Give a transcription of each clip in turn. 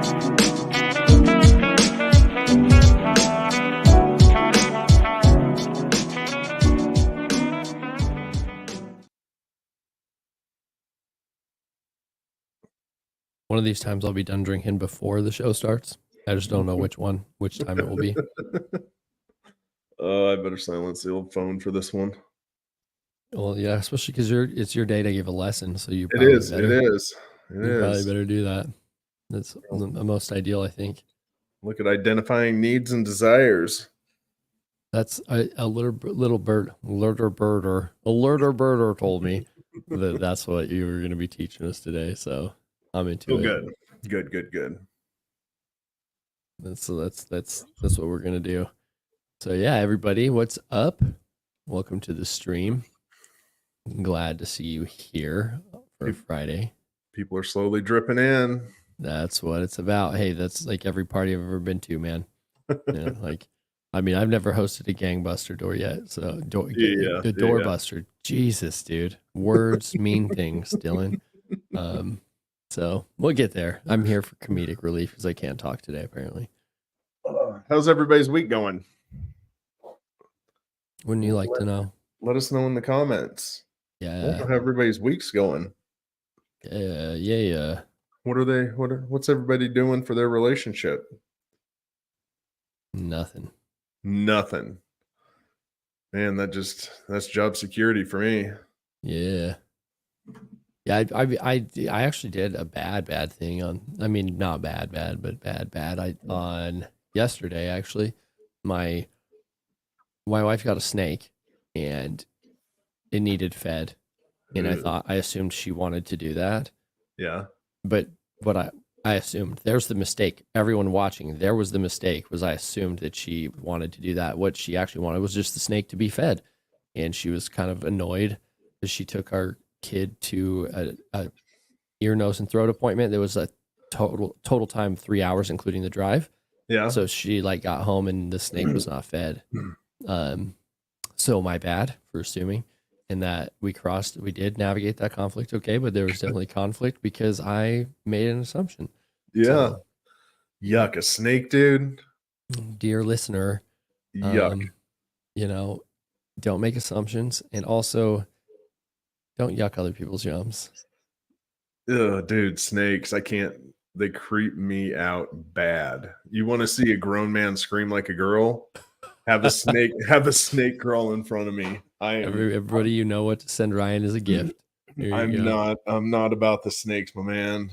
One of these times I'll be done drinking before the show starts. I just don't know which time it will be. I better silence the old phone for this one. Well, yeah, especially because it's your day to give a lesson, so you It probably is. better. It is. You probably better do that. That's the most ideal, I think. Look at identifying needs and desires. That's a little birder told me that that's what you were going to be teaching us today. So I'm into it. Good. That's what we're going to do. So yeah, everybody, what's up? Welcome to the stream. Glad to see you here for Friday. People are slowly dripping in. That's what it's about. Hey, that's like every party I've ever been to, man. Yeah, like, I mean, I've never hosted a gangbuster door yet. So the doorbuster, Jesus, dude. Words mean things, Dillon. So we'll get there. I'm here for comedic relief because I can't talk today, apparently. How's everybody's week going? Wouldn't you like to know? Let us know in the comments. Yeah. How everybody's week's going. Yeah. What's everybody doing for their relationship? Nothing. Man, that's job security for me. Yeah. Yeah, I actually did a bad thing not bad, but bad. On yesterday, actually, my wife got a snake and it needed fed. And I assumed she wanted to do that. Yeah. But what I assumed, there's the mistake. Everyone watching, there was the mistake, was I assumed that she wanted to do that. What she actually wanted was just the snake to be fed. And she was kind of annoyed because she took our kid to a ear, nose, and throat appointment. There was a total time of 3 hours, including the drive. Yeah. So she got home and the snake was not fed. So my bad for assuming. And that we did navigate that conflict okay, but there was definitely conflict because I made an assumption. Yeah. So, yuck, a snake, dude. Dear listener, yuck. Don't make assumptions, and also don't yuck other people's yums. Ugh, dude, snakes. I can't. They creep me out bad. You want to see a grown man scream like a girl? Have a snake crawl in front of me. Everybody, you know what to send Ryan as a gift. I'm not about the snakes, my man.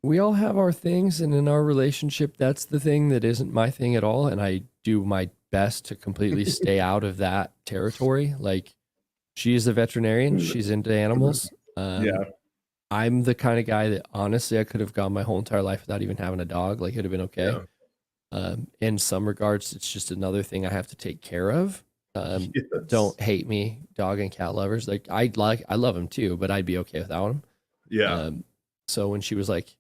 We all have our things, and in our relationship, that's the thing that isn't my thing at all. And I do my best to completely stay out of that territory. Like, she's a veterinarian. She's into animals. Yeah. I'm the kind of guy that honestly, I could have gone my whole entire life without even having a dog. Like, it'd have been okay. Yeah. In some regards, it's just another thing I have to take care of. Yes. Don't hate me, dog and cat lovers. Like, I love them too, but I'd be okay without them. Yeah. So when she was like,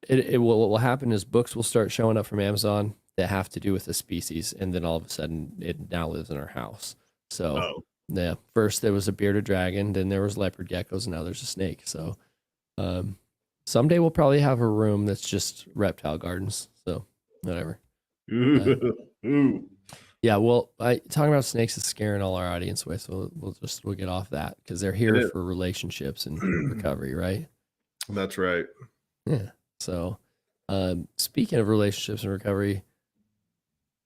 what will happen is books will start showing up from Amazon that have to do with the species, and then all of a sudden it now lives in our house. So yeah, first there was a bearded dragon, then there was leopard geckos, and now there's a snake. So someday we'll probably have a room that's just reptile gardens. So whatever. Yeah, well, talking about snakes is scaring all our audience away, so we'll get off that because they're here for relationships and recovery, right? That's right. Yeah. So, speaking of relationships and recovery,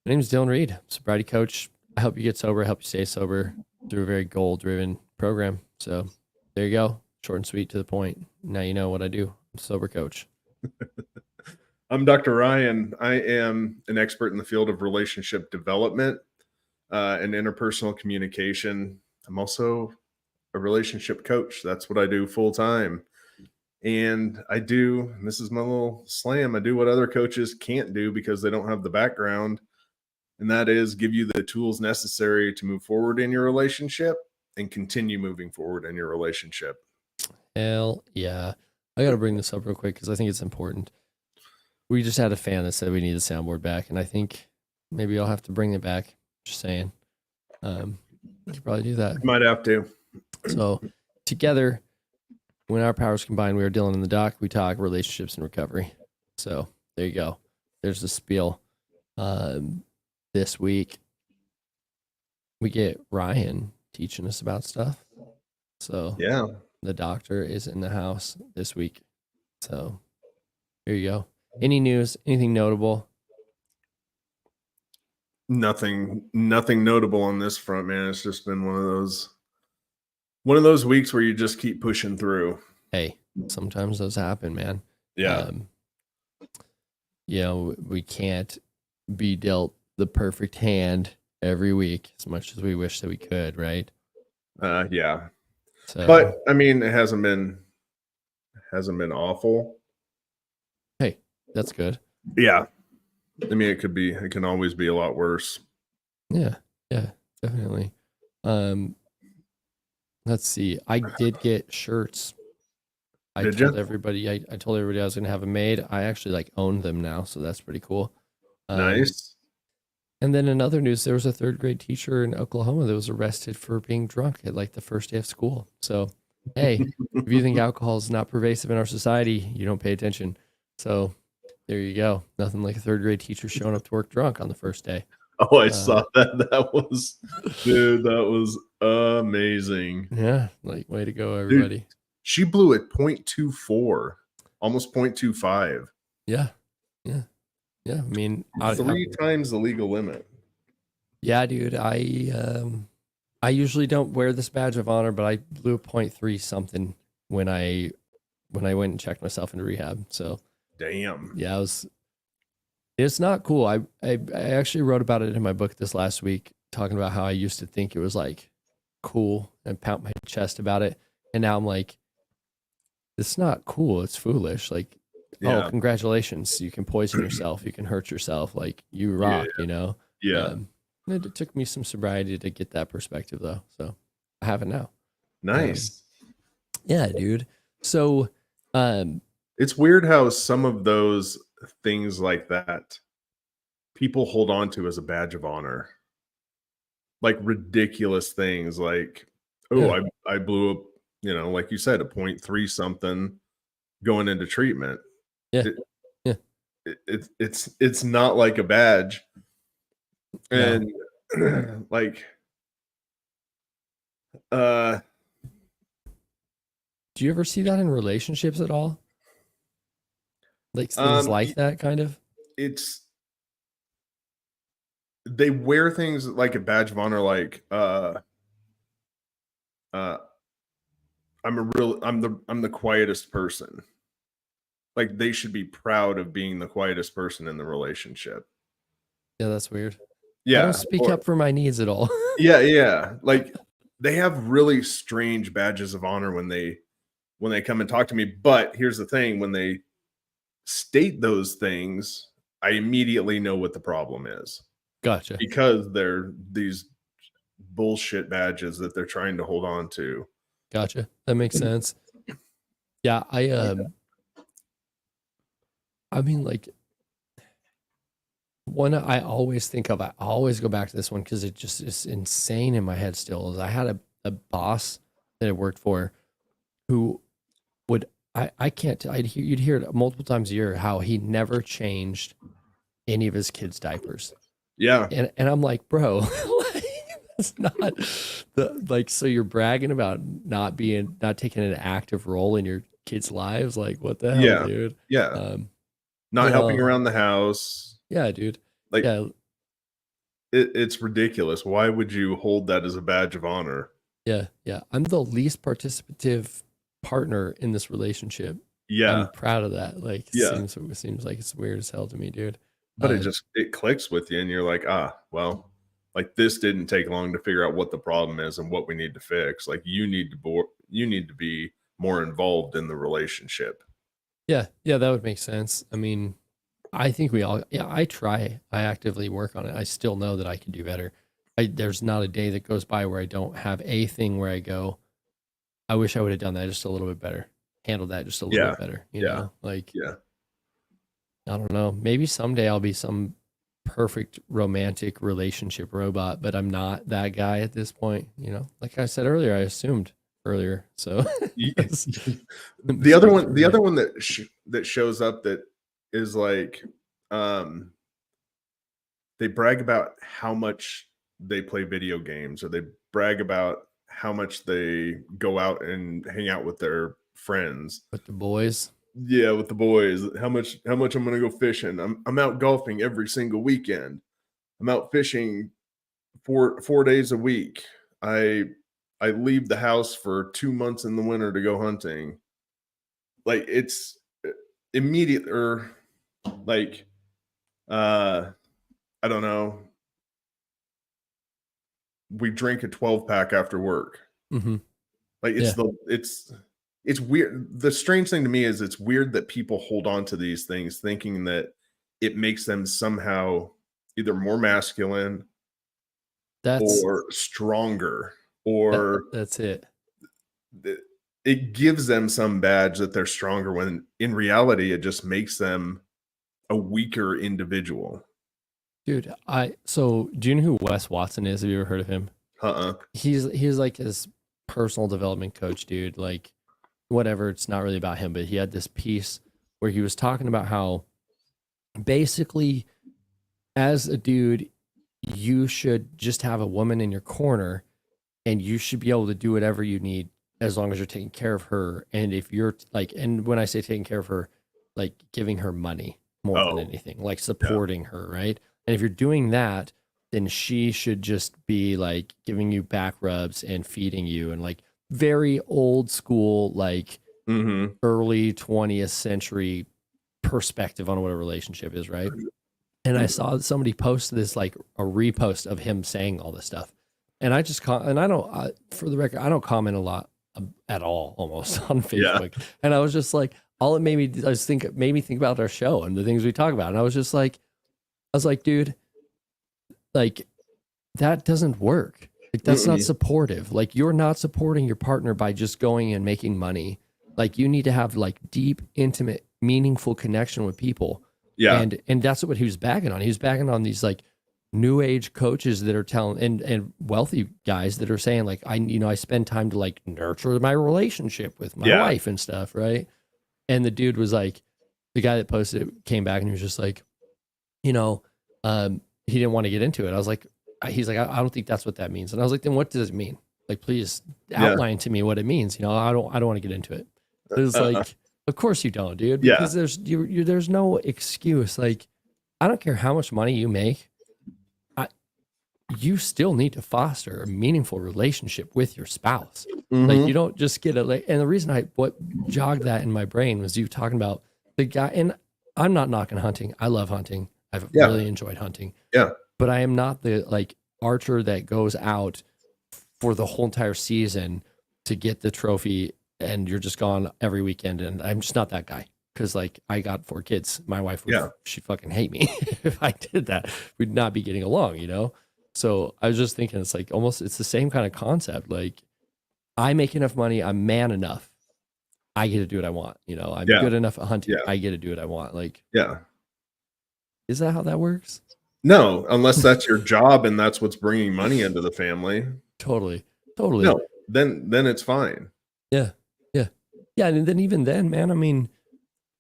my name is Dillon Reed, sobriety coach. I help you get sober, I help you stay sober through a very goal-driven program. So there you go, short and sweet, to the point. Now you know what I do. I'm a sober coach. I'm Dr. Ryan. I am an expert in the field of relationship development and interpersonal communication. I'm also a relationship coach. That's what I do full time. And this is my little slam, I do what other coaches can't do because they don't have the background. And that is give you the tools necessary to move forward in your relationship and continue moving forward in your relationship. Hell yeah. I got to bring this up real quick because I think it's important. We just had a fan that said we need the soundboard back, and I think maybe I'll have to bring it back. Just saying. We could probably do that. Might have to. So together, when our powers combine, we are Dillon in the doc. We talk relationships and recovery. So there you go. There's the spiel. This week we get Ryan teaching us about stuff. So Yeah. the doctor is in the house this week. So here you go. Any news? Anything notable? Nothing notable on this front, man. It's just been one of those weeks where you just keep pushing through. Hey, sometimes those happen, man. Yeah. You know, we can't be dealt the perfect hand every week as much as we wish that we could, right? Yeah. So, but I mean, it hasn't been awful. Hey, that's good. Yeah. I mean, it can always be a lot worse. Yeah, definitely. Let's see. I did get shirts. I told everybody I was gonna have them made. I actually like own them now, so that's pretty cool. Nice. And then in other news, there was a 3rd grade teacher in Oklahoma that was arrested for being drunk at like the first day of school. So, hey, if you think alcohol is not pervasive in our society, you don't pay attention. So there you go. Nothing like a 3rd grade teacher showing up to work drunk on the first day. Oh, I saw that. That was amazing. Yeah, like way to go, everybody. Dude, she blew at 0.24, almost 0.25. Yeah. I mean, 3 times the legal limit. Yeah, dude. I usually don't wear this badge of honor, but I blew a 0.3 something when I went and checked myself into rehab. So damn. Yeah, it's not cool. I actually wrote about it in my book this last week, talking about how I used to think it was like cool and pound my chest about it. And now I'm like, it's not cool. It's foolish. Like, oh, congratulations. You can poison yourself. You can hurt yourself. Like, you rock, you know? Yeah. It took me some sobriety to get that perspective, though. So I have it now. Nice. Yeah, dude. So it's weird how some of those things like that people hold on to as a badge of honor. Like ridiculous things like, I blew up, like you said, a 0.3 something going into treatment. Yeah. It's not like a badge. And like do you ever see that in relationships at all? Like things like that kind of? They wear things like a badge of honor, like I'm the quietest person. Like they should be proud of being the quietest person in the relationship. Yeah, that's weird. Yeah. I don't speak up for my needs at all. Yeah. Like they have really strange badges of honor when they come and talk to me. But here's the thing, when they state those things, I immediately know what the problem is. Gotcha. Because they're these bullshit badges that they're trying to hold on to. Gotcha. That makes sense. Yeah, I mean, like, one I always think of, I always go back to this one because it just is insane in my head still, is I had a boss that I worked for who would, I can't, you'd hear it multiple times a year how he never changed any of his kids' diapers. Yeah. And I'm like, bro, that's not so you're bragging about not taking an active role in your kids' lives. Like, what the hell, dude? Yeah. Not helping around the house. Yeah, dude. Like, it's ridiculous. Why would you hold that as a badge of honor? Yeah. I'm the least participative partner in this relationship. Yeah. I'm proud of that. Like, it seems like it's weird as hell to me, dude. But it clicks with you and you're like, well, like this didn't take long to figure out what the problem is and what we need to fix. Like you need to be more involved in the relationship. Yeah, that would make sense. I mean, I think I actively work on it. I still know that I can do better. There's not a day that goes by where I don't have a thing where I go, I wish I would have done that just a little bit better. Handled that just a little bit better. You know, like, I don't know. Maybe someday I'll be some perfect romantic relationship robot, but I'm not that guy at this point. You know, like I said earlier, I assumed earlier. So the other one that shows up that is like, they brag about how much they play video games, or they brag about how much they go out and hang out with their friends. with the boys. Yeah, with the boys. How much I'm gonna go fishing. I'm out golfing every single weekend. I'm out fishing 4 days a week. I I leave the house for 2 months in the winter to go hunting. Like, it's immediate, or like, I don't know, we drink a 12 pack after work. Mm-hmm. Like, Yeah, it's weird. The strange thing to me is it's weird that people hold on to these things thinking that it makes them somehow either more masculine that's or stronger, or that's it. th- it gives them some badge that they're stronger, when in reality it just makes them a weaker individual. Dude, so do you know who Wes Watson is? Have you ever heard of him? Uh-uh. He's like his personal development coach, dude. Like whatever, it's not really about him, but he had this piece where he was talking about how basically as a dude, you should just have a woman in your corner and you should be able to do whatever you need as long as you're taking care of her. And if you're like, and when I say taking care of her, like giving her money more than Oh, anything, like yeah. supporting her, right? And if you're doing that, then she should just be like giving you back rubs and feeding you, and like very old school, like Mhm. early 20th century perspective on what a relationship is, right? And I Mhm. saw somebody post this, like a repost of him saying all this stuff. And I just and I don't, for the record, I don't comment a lot at all, almost on Yeah. Facebook. And I was just like, all it made me, I was think, made me think about our show and the things we talk about. And I was just like, I was like, dude, like that doesn't work. Like that's not Mm-mm. supportive. Like you're not supporting your partner by just going and making money. Like you need to have like deep, intimate, meaningful connection with people. Yeah. And that's what he was bagging on. He was bagging on these like new age coaches that are telling, and wealthy guys that are saying like, I spend time to like nurture my relationship with my Yeah. wife and stuff, right? And the dude was like, the guy that posted it came back and he was just like, you know, he didn't want to get into it. I was like, he's like, I don't think that's what that means. And I was like, then what does it mean? Like, please Yeah. outline to me what it means. I don't want to get into it. It was Uh-uh. like, of course you don't, dude, Yeah. because there's no excuse. Like, I don't care how much money you make. You still need to foster a meaningful relationship with your spouse. Like, you Mhm. don't just get it. Like, and the reason what jogged that in my brain was you talking about the guy. And I'm not knocking hunting. I love hunting. I've Yeah. really enjoyed hunting, Yeah. but I am not the like archer that goes out for the whole entire season to get the trophy and you're just gone every weekend. And I'm just not that guy. Cause like I got 4 kids. My wife would, Yeah. she'd fucking hate me if I did that. We'd not be getting along, So I was just thinking it's like almost, it's the same kind of concept. Like I make enough money. I'm man enough. I get to do what I want. I'm Yeah. good enough at hunting. Yeah. I get to do what I want. Like, Yeah. is that how that works? No, unless that's your job and that's what's bringing money into the family. Totally. Totally. No, then it's fine. Yeah. Yeah. Yeah. And then even then, man, I mean,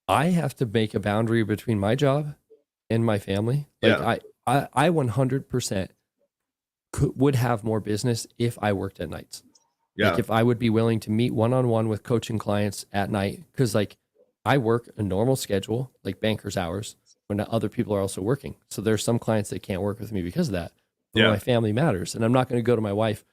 I have to make a boundary between my job and my family. Like Yeah. I 100% would have more business if I worked at nights. Like Yeah. if I would be willing to meet one-on-one with coaching clients at night, because like I work a normal schedule, like banker's hours, when other people are also working. So there's some clients that can't work with me because of that. But Yeah. my family matters. And I'm not going to go to my wife,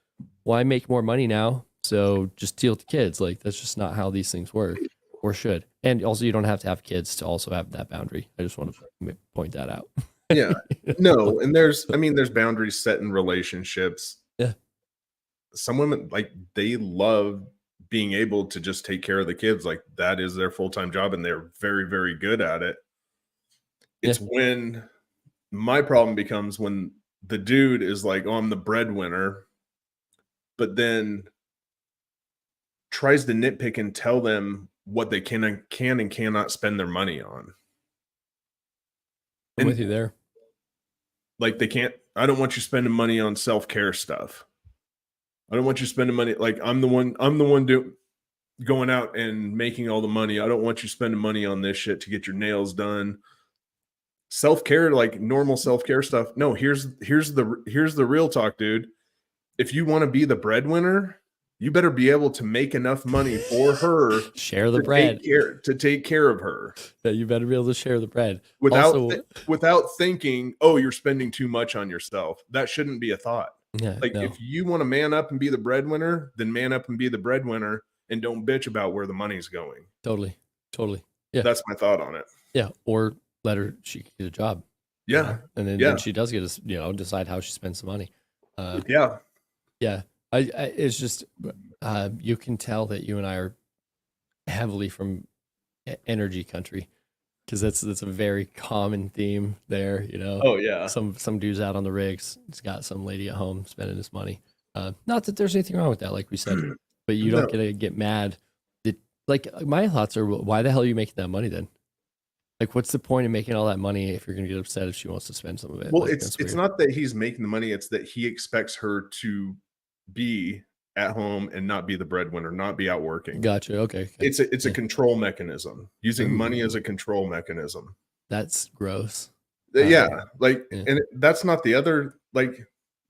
well, I make more money now, so just deal with the kids. Like that's just not how these things work or should. And also you don't have to have kids to also have that boundary. I just want to point that out. Yeah. No, and there's boundaries set in relationships. Yeah. Some women, like, they love being able to just take care of the kids, like, that is their full-time job, and they're very, very good at it. Yeah. It's when my problem becomes when the dude is like, "Oh, I'm the breadwinner," but then tries to nitpick and tell them what they can and cannot spend their money on. I'm with And, you there. like, they can't, "I don't want you spending money on self-care stuff." I don't want you spending money. Like I'm the one going out and making all the money. I don't want you spending money on this shit to get your nails done. Self-care, like normal self-care stuff. No, here's the real talk, dude. If you want to be the breadwinner, you better be able to make enough money for her share the bread to take care of her. Yeah, you better be able to share the bread without thinking, oh, you're spending too much on yourself. That shouldn't be a thought. Yeah, like if you want to man up and be the breadwinner, then man up and be the breadwinner and don't bitch about where the money's going. Totally. Yeah, that's my thought on it. Yeah, or she can get a job. Yeah, and then she does get to decide how she spends the money. Yeah. It's just you can tell that you and I are heavily from energy country, because that's a very common theme there. Oh yeah. Some dude's out on the rigs. He's got some lady at home spending his money. Not that there's anything wrong with that, like we said, but you don't get mad. Like my thoughts are, why the hell are you making that money then? Like, what's the point of making all that money if you're going to get upset if she wants to spend some of it? Well, like, it's not that he's making the money; it's that he expects her to be at home and not be the breadwinner, not be out working. Gotcha. Okay. It's a control mechanism, using money as a control mechanism. That's gross. And that's not the other, like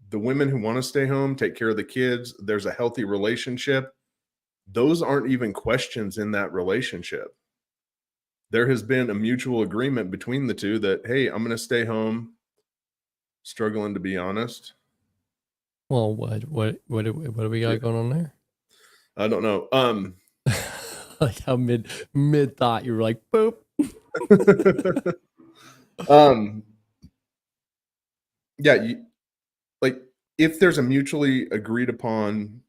the women who want to stay home, take care of the kids. There's a healthy relationship. Those aren't even questions in that relationship. There has been a mutual agreement between the two that, hey, I'm going to stay home, struggling to be honest. Well, what do we got going on there? I don't know. Like how mid thought you were like, boop. Yeah, like if there's a mutually agreed upon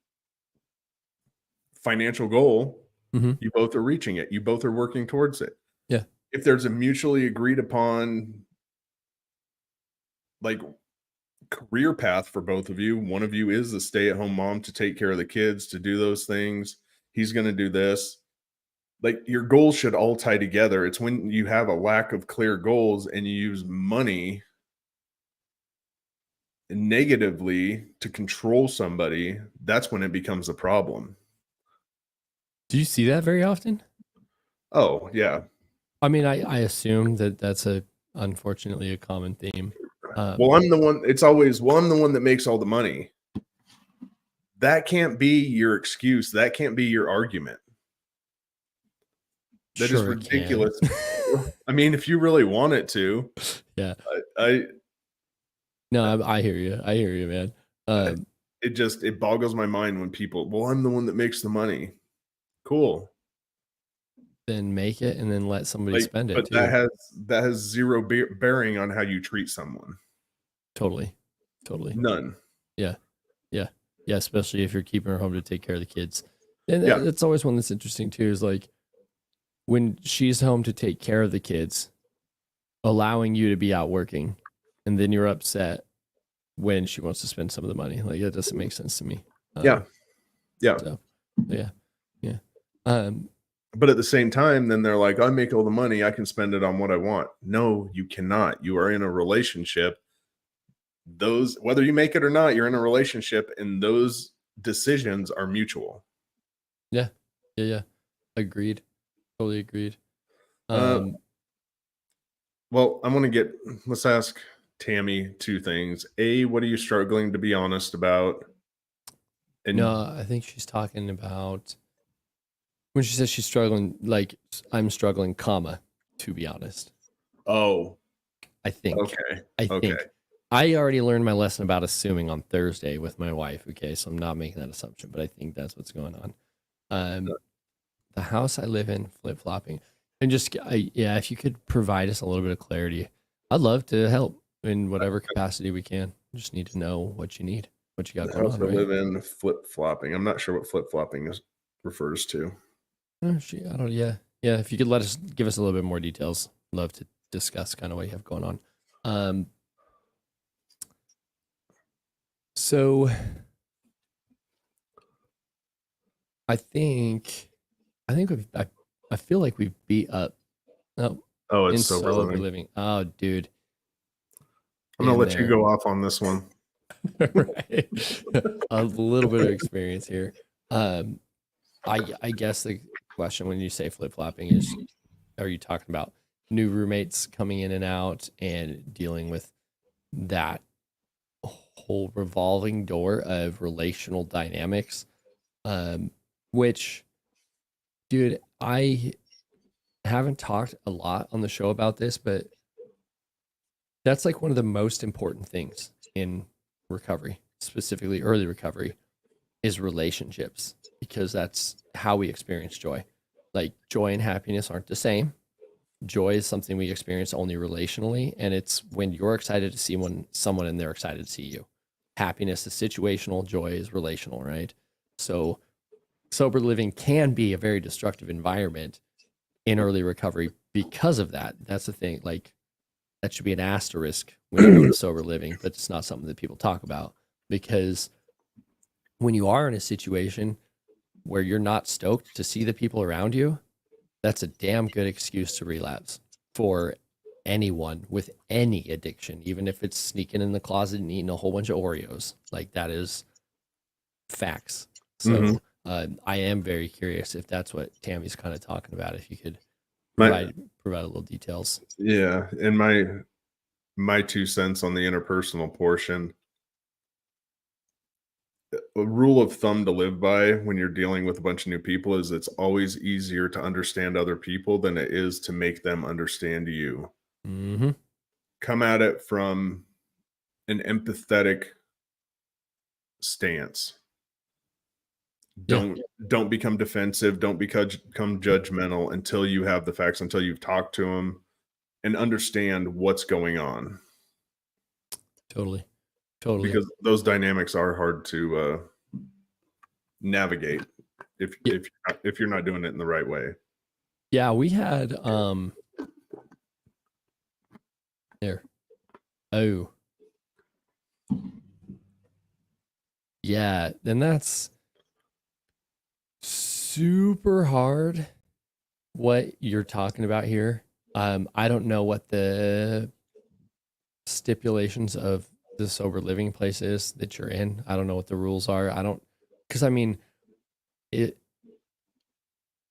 financial goal, you both are reaching it. You both are working towards it. Yeah. If there's a mutually agreed upon like career path for both of you, one of you is the stay-at-home mom to take care of the kids, to do those things. He's going to do this. Like your goals should all tie together. It's when you have a lack of clear goals and you use money negatively to control somebody, that's when it becomes a problem. Do you see that very often? Oh, yeah. I mean, I assume that's unfortunately a common theme. Well, I'm the one. It's always, well, I'm the one that makes all the money. That can't be your excuse. That can't be your argument. That is ridiculous. I mean, if you really want it to. Yeah. No, I hear you. I hear you, man. It boggles my mind when people, well, I'm the one that makes the money. Cool. Then make it and then let somebody spend it. But too. that has zero bearing on how you treat someone. Totally. None. Yeah. Especially if you're keeping her home to take care of the kids. And that's always one that's interesting too, is like when she's home to take care of the kids, allowing you to be out working, and then you're upset when she wants to spend some of the money. Like that doesn't make sense to me. Yeah. So, yeah. But at the same time, then they're like, I make all the money, I can spend it on what I want. No, you cannot. You are in a relationship. Whether you make it or not, you're in a relationship, and those decisions are mutual. Yeah. Agreed. Totally agreed. Well, let's ask Tammy two things. A, what are you struggling to be honest about? And no, I think she's talking about when she says she's struggling, like I'm struggling, to be honest. Oh, I think. Okay. I think. I already learned my lesson about assuming on Thursday with my wife. Okay, so I'm not making that assumption, but I think that's what's going on. The house I live in, flip-flopping, and if you could provide us a little bit of clarity, I'd love to help in whatever capacity we can. Just need to know what you need, what you got going on. I live in, flip-flopping. I'm not sure what flip-flopping refers to. Oh, I don't. Yeah. If you could give us a little bit more details, I'd love to discuss kind of what you have going on. So I feel like we've beat up. Oh, it's sober living. Oh, dude. I'm gonna let you go off on this one. Right. A little bit of experience here. Um, I guess the question when you say flip flopping is, are you talking about new roommates coming in and out and dealing with that whole revolving door of relational dynamics? Which, dude, I haven't talked a lot on the show about this, but that's like one of the most important things in recovery, specifically early recovery, is relationships, because that's how we experience joy. Like joy and happiness aren't the same. Joy is something we experience only relationally, and it's when you're excited to see someone and they're excited to see you. Happiness is situational, joy is relational, right? So sober living can be a very destructive environment in early recovery because of that. That's the thing. Like that should be an asterisk when you go to sober living, but it's not something that people talk about, because when you are in a situation where you're not stoked to see the people around you, that's a damn good excuse to relapse for anyone with any addiction, even if it's sneaking in the closet and eating a whole bunch of Oreos. Like that is facts. So I am very curious if that's what Tammy's kind of talking about. If you could provide a little details. Yeah, and my 2 cents on the interpersonal portion. A rule of thumb to live by when you're dealing with a bunch of new people is it's always easier to understand other people than it is to make them understand you. Mm-hmm. Come at it from an empathetic stance. Don't become defensive, don't become judgmental until you have the facts, until you've talked to them and understand what's going on. Totally. Because those dynamics are hard to navigate if you're not doing it in the right way. Yeah, we had there. Oh. Yeah, then that's super hard what you're talking about here. I don't know what the stipulations of the sober living place is that you're in. I don't know what the rules are. Because I mean, is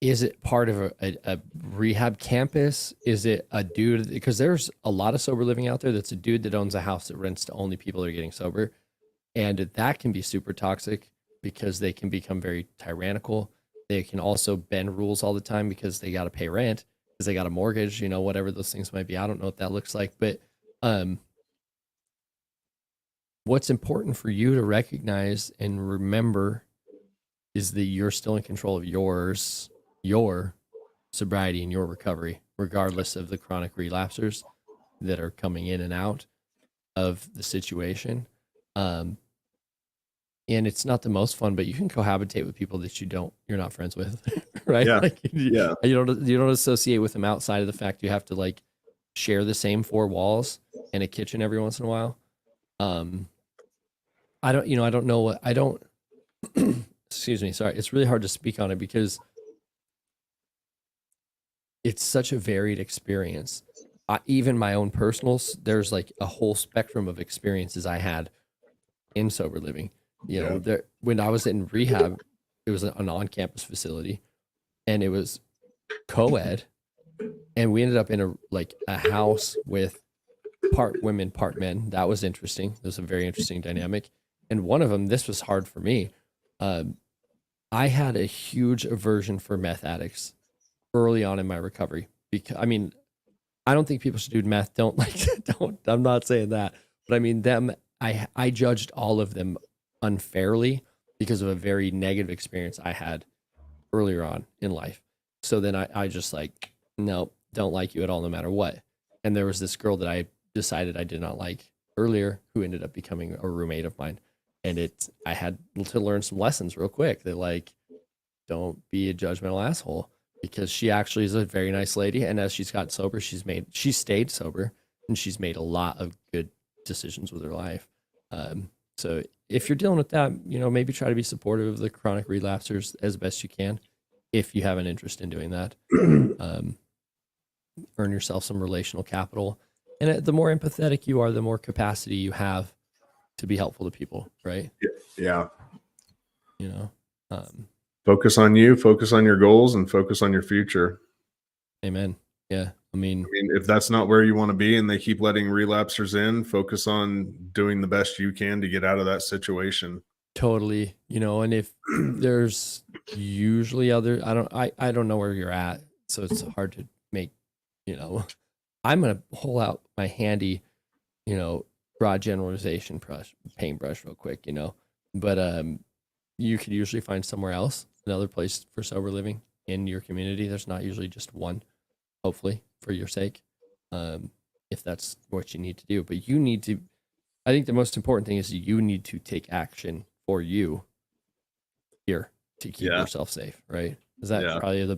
it part of a rehab campus? Is it a dude? Because there's a lot of sober living out there that's a dude that owns a house that rents to only people that are getting sober. And that can be super toxic because they can become very tyrannical. They can also bend rules all the time because they got to pay rent, because they got a mortgage, whatever those things might be. I don't know what that looks like, but what's important for you to recognize and remember is that you're still in control of your sobriety and your recovery, regardless of the chronic relapsers that are coming in and out of the situation. And it's not the most fun, but you can cohabitate with people that you're not friends with, right? Yeah. Like, Yeah. You don't associate with them outside of the fact you have to like share the same four walls and a kitchen every once in a while. I don't know what I don't. Excuse me. Sorry, it's really hard to speak on it because it's such a varied experience. Even my own personals, there's like a whole spectrum of experiences I had in sober living. When I was in rehab, it was an on-campus facility, and it was co-ed, and we ended up in a house with part women, part men. That was interesting. It was a very interesting dynamic. And one of them, this was hard for me. I had a huge aversion for meth addicts early on in my recovery. Because I don't think people should do meth. Don't. I'm not saying that, but I mean them. I judged all of them unfairly because of a very negative experience I had earlier on in life. So then I just no, don't like you at all, no matter what. And there was this girl that I decided I did not like earlier who ended up becoming a roommate of mine. And I had to learn some lessons real quick that don't be a judgmental asshole, because she actually is a very nice lady. And as she's got sober, she stayed sober, and she's made a lot of good decisions with her life. So if you're dealing with that, maybe try to be supportive of the chronic relapsers as best you can, if you have an interest in doing that. Earn yourself some relational capital. And the more empathetic you are, the more capacity you have to be helpful to people, right? Yeah. You know, Focus on you, focus on your goals, and focus on your future. amen. Yeah. I mean, if that's not where you want to be and they keep letting relapsers in, focus on doing the best you can to get out of that situation. totally, and if there's usually I don't know where you're at, so it's hard to make, I'm going to pull out my handy, broad generalization paintbrush real quick, but you could usually find somewhere else, another place for sober living in your community. There's not usually just one, hopefully, for your sake, if that's what you need to do. But I think the most important thing is you need to take action for you here to keep yourself safe, right? Is that probably the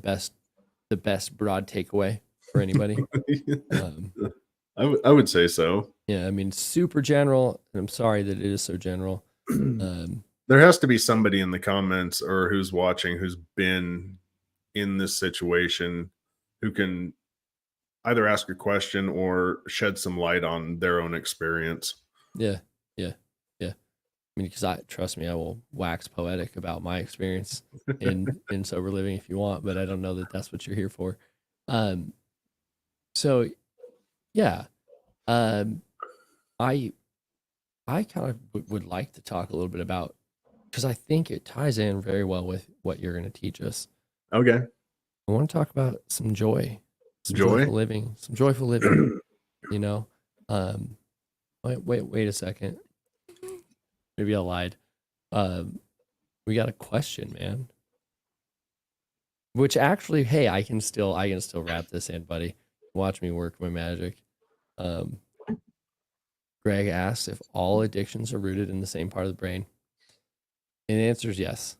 best broad takeaway for anybody? I would say so. Yeah, I mean, super general, and I'm sorry that it is so general. There has to be somebody in the comments or who's watching who's been in this situation who can either ask a question or shed some light on their own experience. Yeah. I mean, because trust me, I will wax poetic about my experience in sober living if you want, but I don't know that that's what you're here for. So yeah, I kind of would like to talk a little bit about, because I think it ties in very well with what you're going to teach us. Okay. I want to talk about some joy, some joyful living, Wait a second. Maybe I lied. We got a question, man. Which actually, hey, I can still wrap this in, buddy. Watch me work my magic. Greg asked if all addictions are rooted in the same part of the brain. And the answer is yes.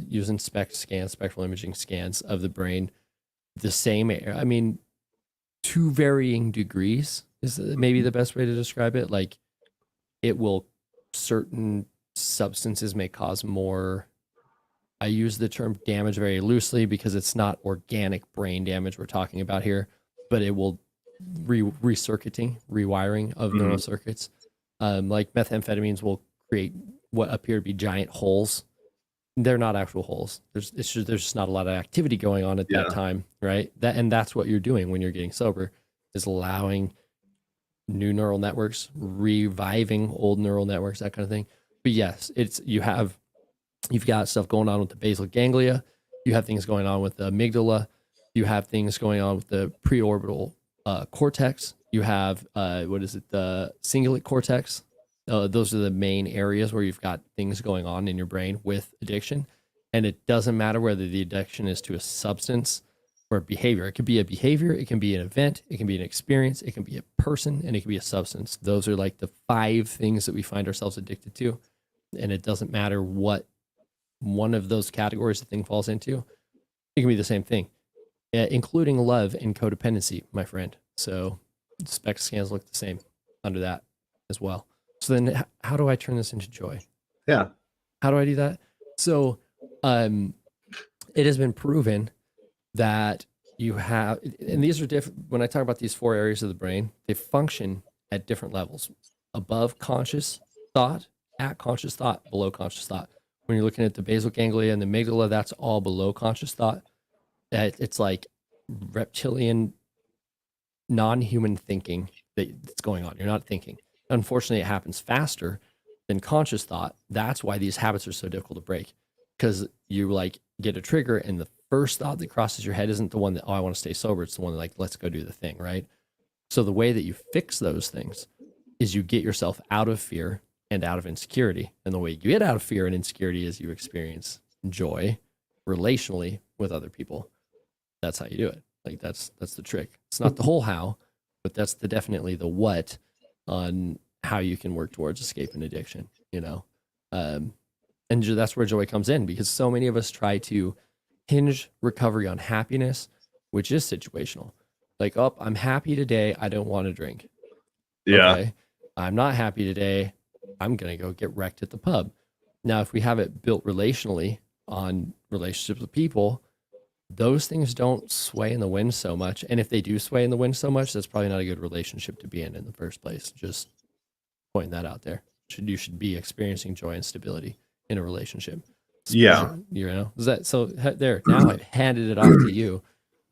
Using spectral imaging scans of the brain, the same. I mean, to varying degrees is maybe the best way to describe it. Like, certain substances may cause more. I use the term damage very loosely because it's not organic brain damage we're talking about here, but it will rewiring of neural circuits. Like methamphetamines will create what appear to be giant holes. They're not actual holes. There's just not a lot of activity going on at that time, right? That's what you're doing when you're getting sober, is allowing new neural networks, reviving old neural networks, that kind of thing. But yes, you've got stuff going on with the basal ganglia. You have things going on with the amygdala. You have things going on with the preorbital cortex. You have the cingulate cortex. Those are the main areas where you've got things going on in your brain with addiction. And it doesn't matter whether the addiction is to a substance or a behavior. It could be a behavior, it can be an event, it can be an experience, it can be a person, and it can be a substance. Those are like the 5 things that we find ourselves addicted to. And it doesn't matter what one of those categories the thing falls into. It can be the same thing, including love and codependency, my friend. So SPECT scans look the same under that as well. So then how do I turn this into joy? Yeah. How do I do that? So it has been proven that you have, and these are different. When I talk about these 4 areas of the brain, they function at different levels: above conscious thought, at conscious thought, below conscious thought. When you're looking at the basal ganglia and the amygdala, that's all below conscious thought. It's like reptilian, non-human thinking that's going on. You're not thinking. Unfortunately, it happens faster than conscious thought. That's why these habits are so difficult to break, because you get a trigger and the first thought that crosses your head isn't the one that, I want to stay sober. It's the one that let's go do the thing, right? So the way that you fix those things is you get yourself out of fear and out of insecurity. And the way you get out of fear and insecurity is you experience joy relationally with other people. That's how you do it. That's the trick. It's not the whole how, but that's definitely the what on how you can work towards escaping addiction, and that's where joy comes in, because so many of us try to hinge recovery on happiness, which is situational. Like, I'm happy today, I don't want to drink. Yeah. Okay. I'm not happy today, I'm going to go get wrecked at the pub. Now, if we have it built relationally on relationships with people, those things don't sway in the wind so much. And if they do sway in the wind so much, that's probably not a good relationship to be in the first place. Just pointing that out there. you should be experiencing joy and stability in a relationship. Yeah. You know, is that so? There, now I've handed it off to you,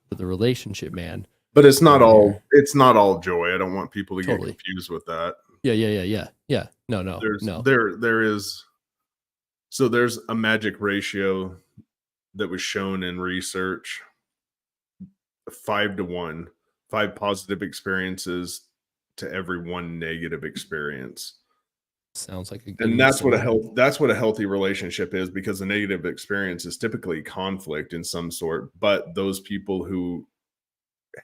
for the relationship man. But it's not over all here. it's not all joy. I don't want people to get Totally. confused with that. Yeah. No. There is so there's a magic ratio that was shown in research, 5 to 1, 5 positive experiences to every 1 negative experience. Sounds like a good And way to sum it up. that's what a healthy relationship is, because the negative experience is typically conflict in some sort. But those people who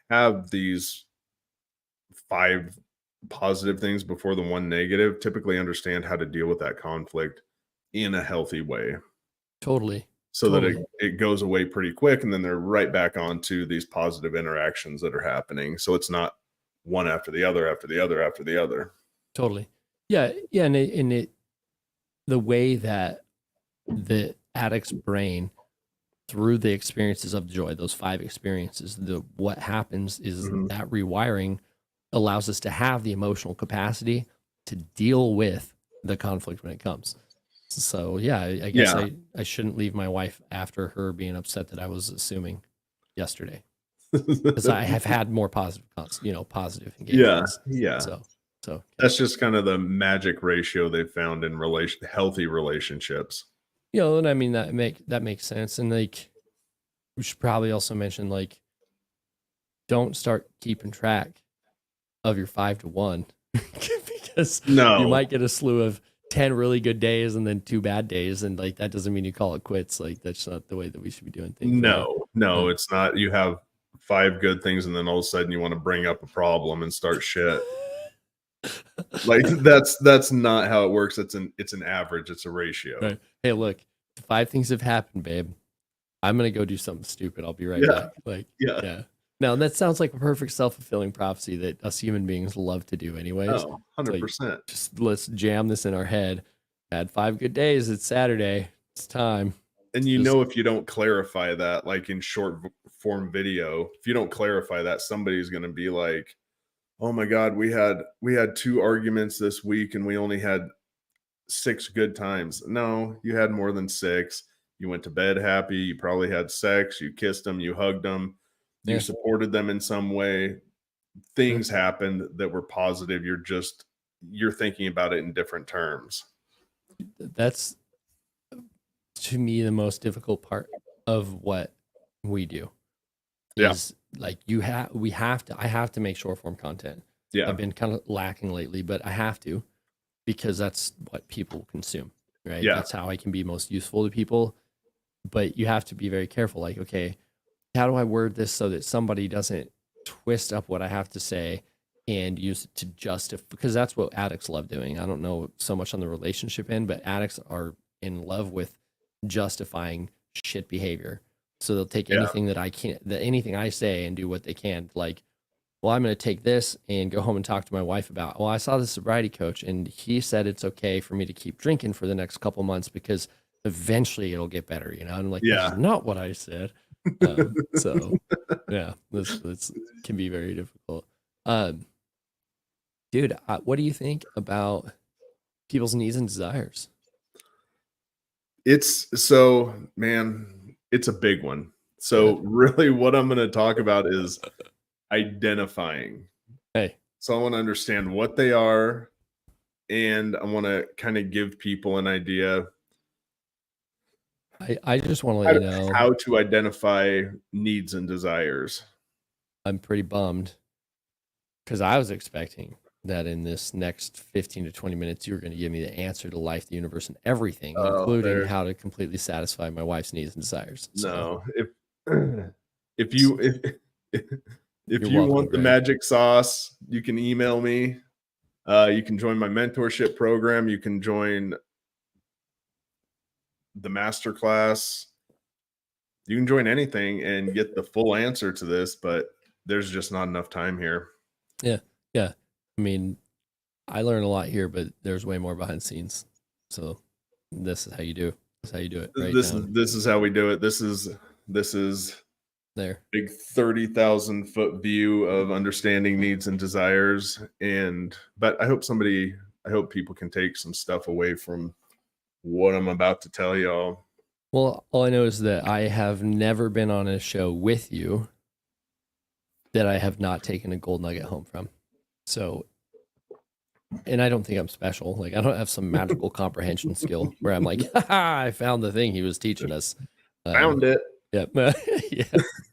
have these 5 positive things before the 1 negative typically understand how to deal with that conflict in a healthy way, Totally. so that it goes away pretty quick, and then they're right back onto these positive interactions that are happening. So it's not one after the other, after the other, after the other. Totally. Yeah. And the way that the addict's brain, through the experiences of joy, those 5 experiences, what happens is that rewiring allows us to have the emotional capacity to deal with the conflict when it comes. So yeah, I guess I shouldn't leave my wife after her being upset that I was assuming yesterday, because I have had more positive, positive engagements. Yeah. So That's just kind of the magic ratio they've found in healthy relationships. and I mean that makes sense. And like, we should probably also mention, like, don't start keeping track of your 5 to 1 because you might get a slew of 10 really good days and then 2 bad days, and like that doesn't mean you call it quits. Like, that's not the way that we should be doing things. No, it's not. You have 5 good things, and then all of a sudden you want to bring up a problem and start shit. Like, that's not how it works. It's an average. It's a ratio. Right. Hey, look, 5 things have happened, babe. I'm gonna go do something stupid. I'll be right back. Like, yeah. Now that sounds like a perfect self-fulfilling prophecy that us human beings love to do anyways. Oh, 100%. Like, just let's jam this in our head. Had 5 good days. It's Saturday. It's time. And if you don't clarify that, like in short form video, if you don't clarify that, somebody's going to be like, "Oh my God, we had 2 arguments this week and we only had 6 good times." No, you had more than 6. You went to bed happy. You probably had sex. You kissed them. You hugged them. You supported them in some way. Things happened that were positive. You're thinking about it in different terms. That's, to me, the most difficult part of what we do. Is like, I have to make short form content. Yeah. I've been kind of lacking lately, but I have to, because that's what people consume, right? Yeah. That's how I can be most useful to people. But you have to be very careful. Like, okay, how do I word this so that somebody doesn't twist up what I have to say and use it to justify? Because that's what addicts love doing. I don't know so much on the relationship end, but addicts are in love with justifying shit behavior. So they'll take anything anything I say and do what they can. Like, well, I'm going to take this and go home and talk to my wife about, well, I saw the sobriety coach and he said it's okay for me to keep drinking for the next couple months because eventually it'll get better, And I'm like, that's not what I said. So yeah, this can be very difficult. Dude, what do you think about people's needs and desires? It's a big one. So really what I'm going to talk about is identifying. Hey. So I want to understand what they are, and I want to kind of give people an idea. I just want to let you know how to identify needs and desires. I'm pretty bummed because I was expecting that in this next 15 to 20 minutes, you were going to give me the answer to life, the universe, and everything, including how to completely satisfy my wife's needs and desires. So. No, if you welcome, want the magic sauce, you can email me. You can join my mentorship program. You can join the masterclass. You can join anything and get the full answer to this, but there's just not enough time here. Yeah. I mean, I learn a lot here, but there's way more behind the scenes. So this is how you do. This is how you do it. Right. This is how we do it. This is there. Big 30,000 foot view of understanding needs and desires. But I hope somebody I hope people can take some stuff away from what I'm about to tell y'all. Well, all I know is that I have never been on a show with you that I have not taken a gold nugget home from. So, and I don't think I'm special. Like, I don't have some magical comprehension skill where I'm like, ha, I found the thing he was teaching us. Found it. Yep. Yeah,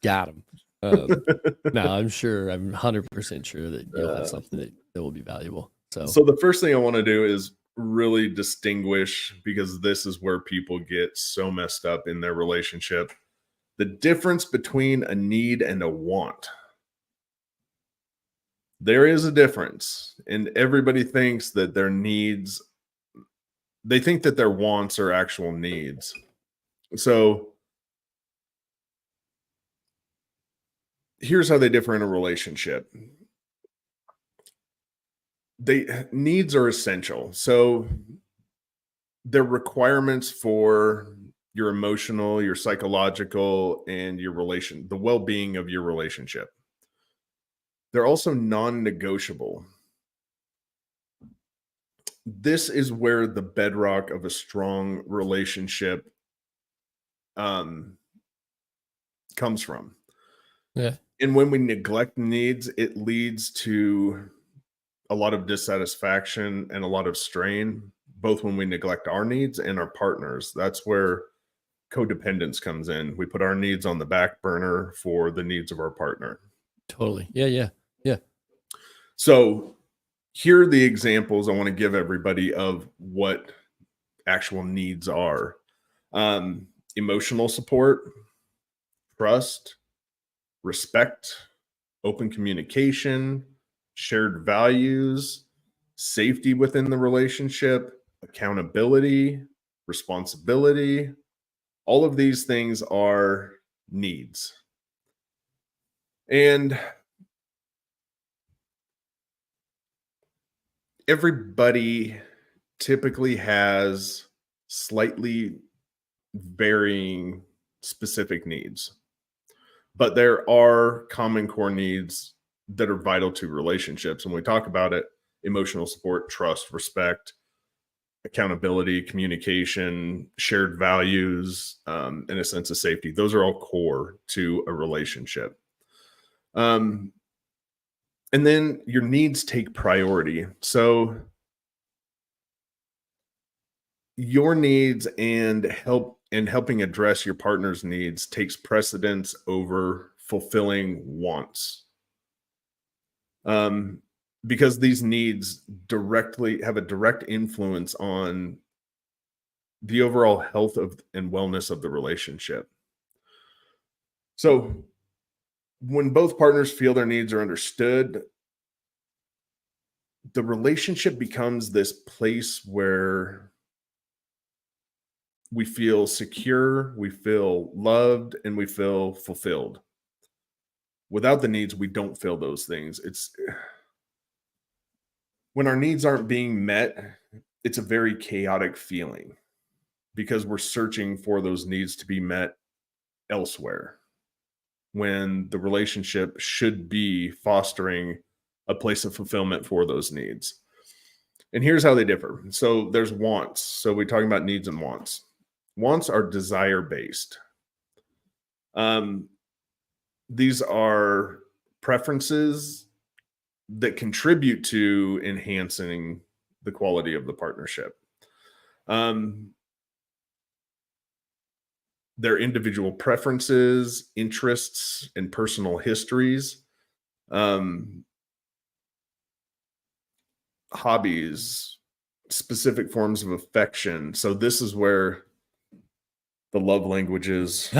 got him. No, I'm 100% sure that you'll have something that will be valuable. So the first thing I want to do is really distinguish, because this is where people get so messed up in their relationship, the difference between a need and a want. There is a difference, and everybody thinks that their needs, they think that their wants are actual needs. So here's how they differ in a relationship. Needs are essential. So they're requirements for your emotional, your psychological, and the well-being of your relationship. They're also non-negotiable. This is where the bedrock of a strong relationship comes from. Yeah. And when we neglect needs, it leads to a lot of dissatisfaction and a lot of strain, both when we neglect our needs and our partners. That's where codependence comes in. We put our needs on the back burner for the needs of our partner. Totally. Yeah. So here are the examples I want to give everybody of what actual needs are. Emotional support, trust, respect, open communication, shared values, safety within the relationship, accountability, responsibility. All of these things are needs. And everybody typically has slightly varying specific needs, but there are common core needs that are vital to relationships. When we talk about it, emotional support, trust, respect, accountability, communication, shared values, and a sense of safety. Those are all core to a relationship. And then your needs take priority. So your needs and helping address your partner's needs takes precedence over fulfilling wants. Because these needs directly have a direct influence on the overall health and wellness of the relationship. So when both partners feel their needs are understood, the relationship becomes this place where we feel secure, we feel loved, and we feel fulfilled. Without the needs, we don't feel those things. When our needs aren't being met, it's a very chaotic feeling because we're searching for those needs to be met elsewhere, when the relationship should be fostering a place of fulfillment for those needs. And here's how they differ. So there's wants. So we're talking about needs and wants. Wants are desire based. These are preferences that contribute to enhancing the quality of the partnership. Their individual preferences, interests, and personal histories, hobbies, specific forms of affection. So this is where the love languages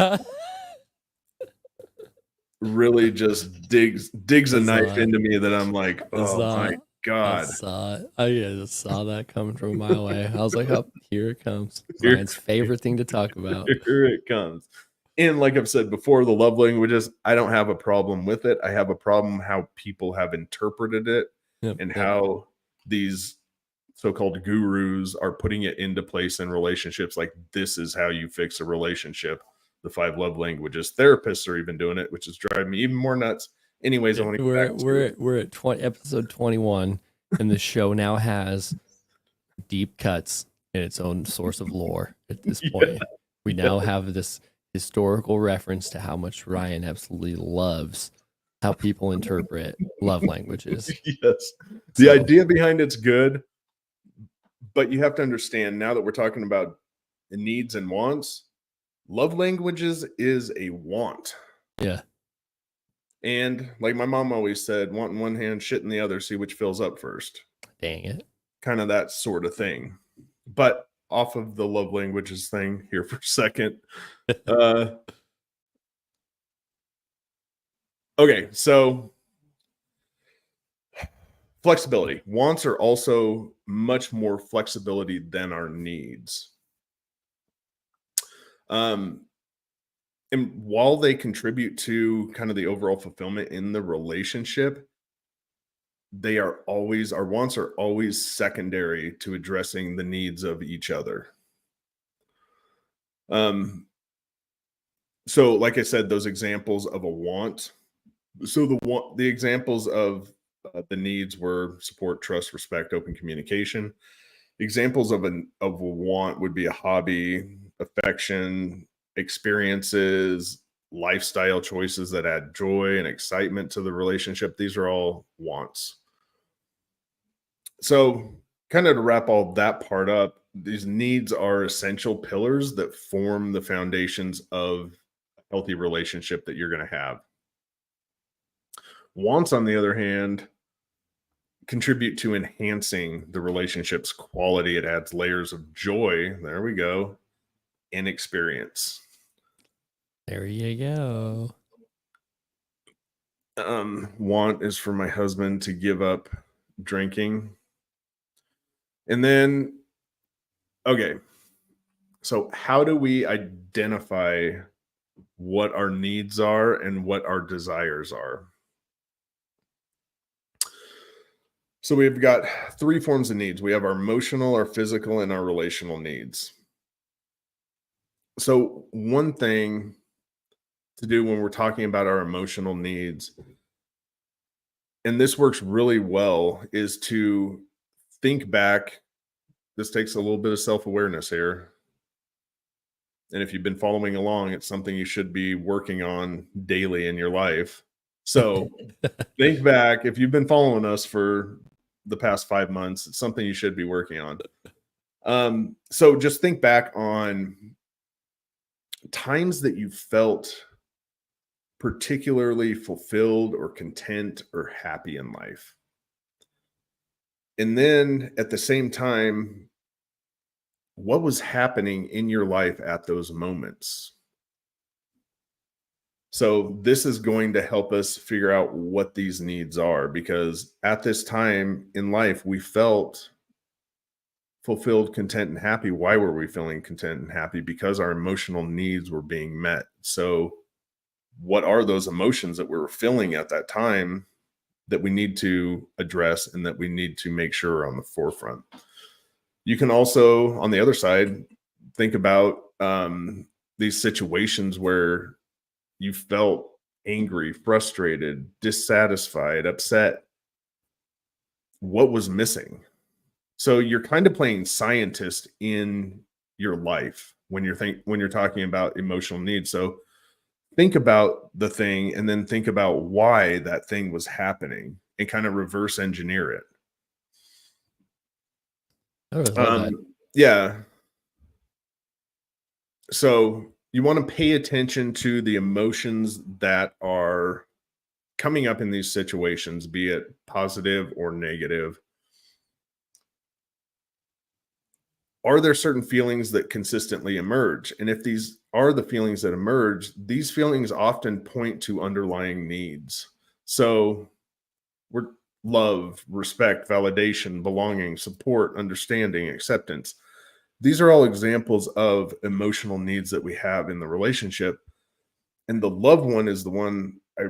really just digs a knife into me that I'm like, oh my God. I just saw that coming from a mile away. I was like, oh, here it comes. Ryan's favorite thing to talk about. Here it comes. And like I've said before, the love languages, I don't have a problem with it. I have a problem how people have interpreted it and how these so-called gurus are putting it into place in relationships. Like, this is how you fix a relationship. The 5 love languages. Therapists are even doing it, which is driving me even more nuts. Anyways, I want to we're at episode 21, and the show now has deep cuts in its own source of lore at this Yeah. point. We now have this historical reference to how much Ryan absolutely loves how people interpret love languages. Yes. The So, idea behind it's good, but you have to understand now that we're talking about needs and wants, love languages is a want. yeah, And like my mom always said, want in one hand, shit in the other, see which fills up first. dang it. Kind of that sort of thing. But off of the love languages thing here for a second. Okay, so flexibility. Wants are also much more flexibility than our needs. Um, and while they contribute to kind of the overall fulfillment in the relationship, they are always, our wants are always secondary to addressing the needs of each other. Um, so like I said, those examples of a want. So the examples of the needs were support, trust, respect, open communication. Examples of a want would be a hobby, affection, experiences, lifestyle choices that add joy and excitement to the relationship. These are all wants. So, kind of to wrap all that part up, these needs are essential pillars that form the foundations of a healthy relationship that you're going to have. Wants, on the other hand, contribute to enhancing the relationship's quality. It adds layers of joy. There we go. And experience. There you go. Want is for my husband to give up drinking. And then, okay. So, how do we identify what our needs are and what our desires are? So, we've got three forms of needs. We have our emotional, our physical, and our relational needs. So, one thing to do when we're talking about our emotional needs, and this works really well, is to think back. This takes a little bit of self-awareness here. And if you've been following along, it's something you should be working on daily in your life. So think back. If you've been following us for the past 5 months, it's something you should be working on. So just think back on times that you felt particularly fulfilled or content or happy in life. And then at the same time, what was happening in your life at those moments? So this is going to help us figure out what these needs are, because at this time in life, we felt fulfilled, content, and happy. Why were we feeling content and happy? Because our emotional needs were being met. So what are those emotions that we were feeling at that time that we need to address and that we need to make sure are on the forefront? You can also, on the other side, think about these situations where you felt angry, frustrated, dissatisfied, upset. What was missing? So you're kind of playing scientist in your life when you're talking about emotional needs. So think about the thing and then think about why that thing was happening and kind of reverse engineer it. I really love that. Yeah. So you want to pay attention to the emotions that are coming up in these situations, be it positive or negative. Are there certain feelings that consistently emerge? And if these are the feelings that emerge, these feelings often point to underlying needs. So we're love, respect, validation, belonging, support, understanding, acceptance. These are all examples of emotional needs that we have in the relationship. And the loved one is the one I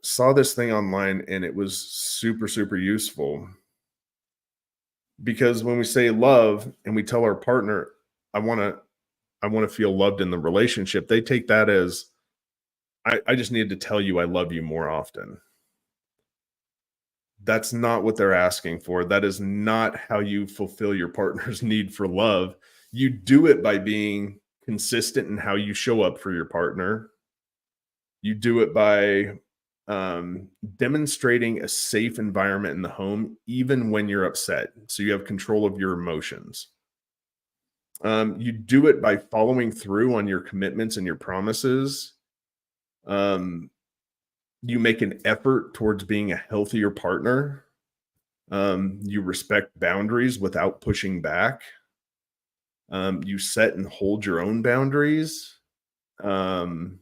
saw this thing online and it was super, super useful. Because when we say love and we tell our partner, I want to feel loved in the relationship, they take that as I just need to tell you I love you more often. That's not what they're asking for. That is not how you fulfill your partner's need for love. You do it by being consistent in how you show up for your partner. You do it by demonstrating a safe environment in the home, even when you're upset. So you have control of your emotions. You do it by following through on your commitments and your promises. Um, you make an effort towards being a healthier partner. You respect boundaries without pushing back. You set and hold your own boundaries. Um,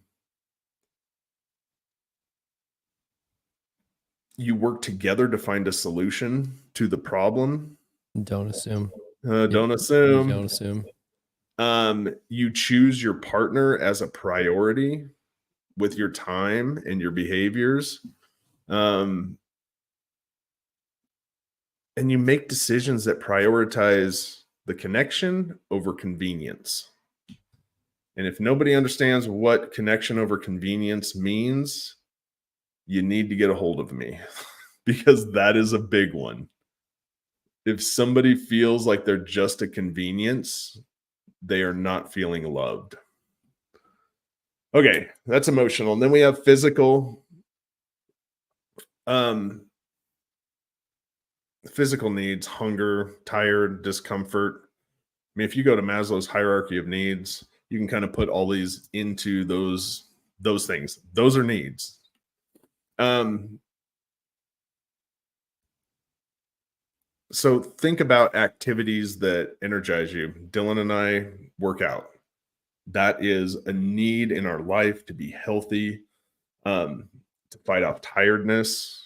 you work together to find a solution to the problem. Don't assume. Don't You assume. don't assume. You choose your partner as a priority with your time and your behaviors. And you make decisions that prioritize the connection over convenience. And if nobody understands what connection over convenience means, you need to get a hold of me because that is a big one. If somebody feels like they're just a convenience, they are not feeling loved. Okay, that's emotional. And then we have physical. Um, Physical needs, hunger, tired, discomfort. I mean, if you go to Maslow's hierarchy of needs, you can kind of put all these into those things. Those are needs. So think about activities that energize you. Dillon and I work out. That is a need in our life to be healthy, to fight off tiredness,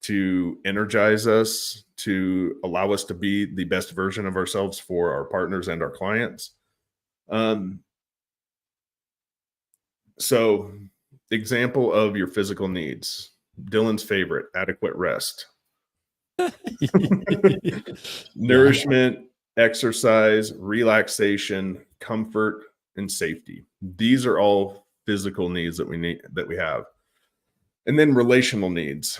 to energize us, to allow us to be the best version of ourselves for our partners and our clients. So, example of your physical needs. Dillon's favorite, adequate rest. Nourishment, exercise, relaxation, comfort, and safety. These are all physical needs that we have. And then relational needs.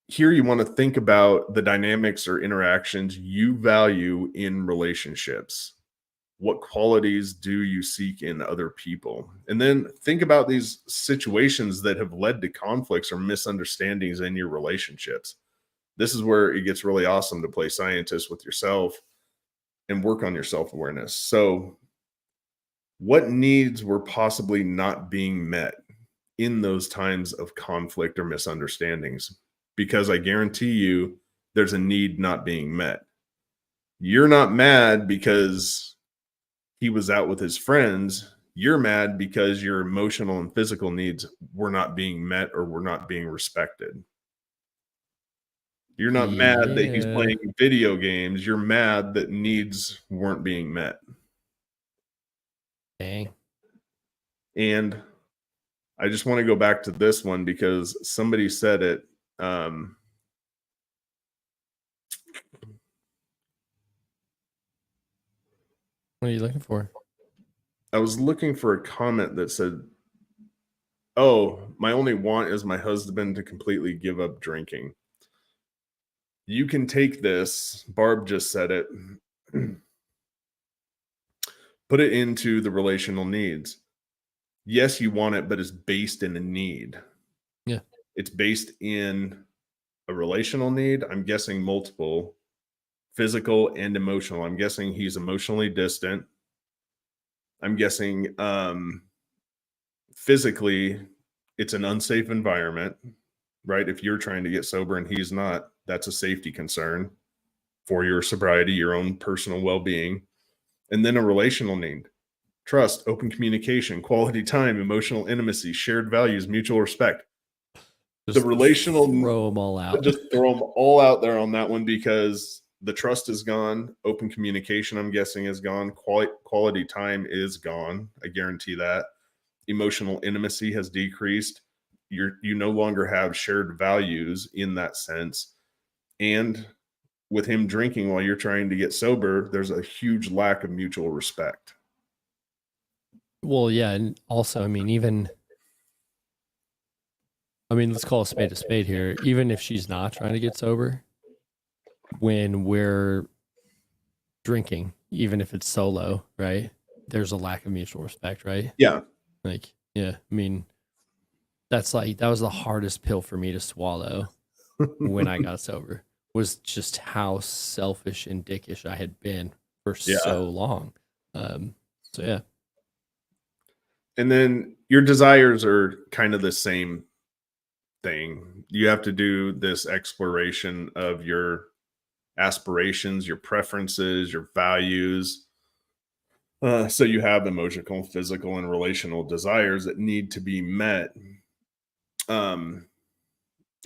Here you want to think about the dynamics or interactions you value in relationships. What qualities do you seek in other people? And then think about these situations that have led to conflicts or misunderstandings in your relationships. This is where it gets really awesome to play scientist with yourself and work on your self-awareness. So, what needs were possibly not being met in those times of conflict or misunderstandings? Because I guarantee you there's a need not being met. You're not mad because he was out with his friends. You're mad because your emotional and physical needs were not being met or were not being respected. You're not mad that he's playing video games. You're mad that needs weren't being met. Dang. And I just want to go back to this one because somebody said it. What are you looking for? I was looking for a comment that said, "Oh, my only want is my husband to completely give up drinking." You can take this, Barb just said it, put it into the relational needs. Yes, you want it, but it's based in a need. Yeah. It's based in a relational need. I'm guessing multiple, physical and emotional. I'm guessing he's emotionally distant. I'm guessing physically it's an unsafe environment, right? If you're trying to get sober and he's not, that's a safety concern for your sobriety, your own personal well-being. And then a relational need: trust, open communication, quality time, emotional intimacy, shared values, mutual respect. Just the relational, throw them all out. just throw them all out there on that one because the trust is gone. Open communication, I'm guessing, is gone. Quality time is gone. I guarantee that. Emotional intimacy has decreased. You no longer have shared values in that sense. And with him drinking while you're trying to get sober, there's a huge lack of mutual respect. Well, yeah, and also, I mean, even I mean, let's call a spade here. Even if she's not trying to get sober, when we're drinking, even if it's solo, right? There's a lack of mutual respect, right? Yeah. Like, yeah, I mean, that was the hardest pill for me to swallow when I got sober, was just how selfish and dickish I had been for Yeah. so long. So yeah. And then your desires are kind of the same thing. You have to do this exploration of your aspirations, your preferences, your values. So you have emotional, physical, and relational desires that need to be met. Um,